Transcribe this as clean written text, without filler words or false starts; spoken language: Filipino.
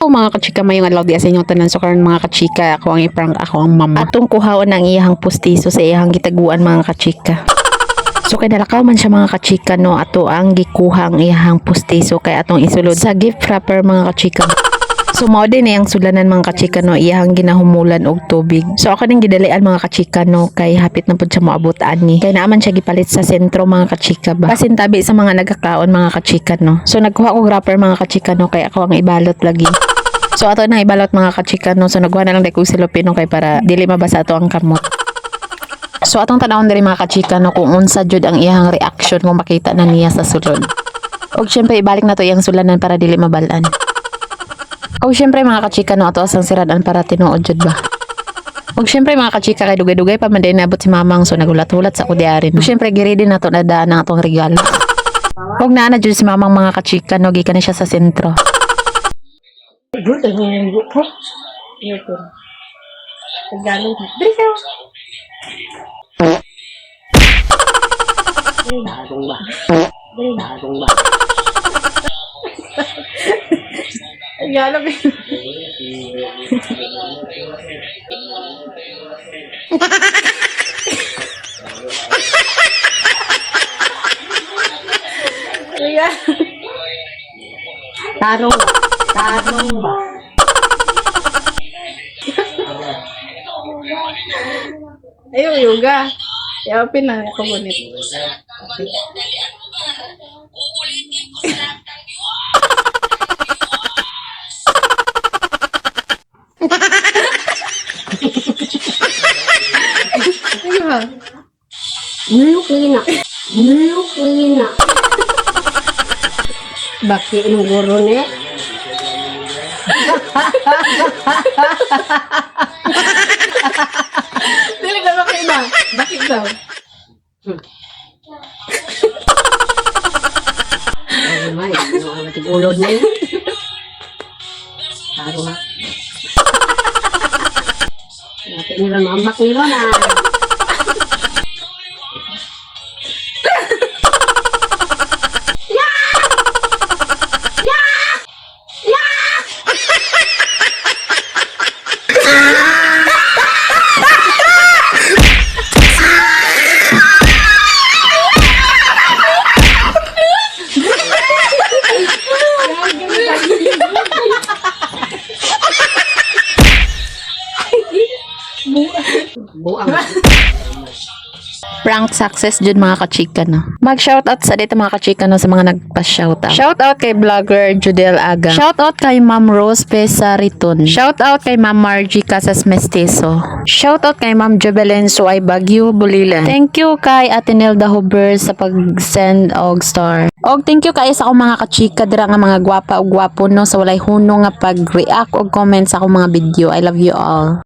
So mga kachika, mayong adlaw di sa inyong tanan. So karon mga kachika, ako ang iprank, ako ang mama. Atong kuhaon ang iyang pustiso sa iyang gitaguan mga kachika. So kay nalakaw man siya mga kachika no, ato ang gikuha ang iyang pustiso kay atong isulod sa gift wrapper mga kachika. So mao din ang sulanan mga kachika no, iyang ginahumulan og tubig. So ako ning gidalian mga kachika no, kay hapit na pud siya moabot ani. Kay naaman siya gipalit sa sentro mga kachika ba. Pasintabi sa mga nagkakaon mga kachika no. So nagkuha ko wrapper mga kachika no, kay ako ang ibalot lagi. So ato na ibalot mga kachika no. So nagkuha na lang dai ko silopino kay para dili mabasa ato ang kamot. So atong tanawon diri mga kachika no, kung unsa jud ang iyang reaction kung makita na niya sa sulod. Og syempre ibalik na to iyang sulanan para dili mabalan. Og syempre mga kachika no, ato asang siradan para tinuod jud ba. Og syempre mga kachika, kay dugay-dugay pa man din nabot si mamang, so nagulat-hulat sa kudyari no. Og syempre giridi na to na daan ang atong regalo. Og naa na jud si mamang mga kachika no, gikan na siya sa sentro. Good, ang hinggo po. Ito. Tagalog. Dali ka. Dagong ba? Dagong ba? Tagalog. Tarong. Tarong ba? Ayaw, yoga. Yapin na ako gunit. Ayaw ha? Nuluk lina. Nuluk lina. Bakit ang guro ni? Dili na bakit ba? Bakit daw? Ay, may. Ano ang tigulod na yun? Taro ha. Natin nila mambak nila na. Buang. Prank success jud mga kachika no. Mag-shoutout sa dito mga kachika no, sa mga nagpa-shoutout. Shoutout kay vlogger Judel Aga. Shoutout kay Ma'am Rose Pesariton. Shoutout kay Ma'am Margie Casas Mestizo. Shoutout kay Ma'am Jobelin Suay Bagyo Bulilan. Thank you kay Ate Nelda Huber sa pag-send og star. Og thank you kay sa akong mga kachika dira nga mga gwapa og gwapo no, sa walay hunong nga pag-react og comment sa akong mga video. I love you all.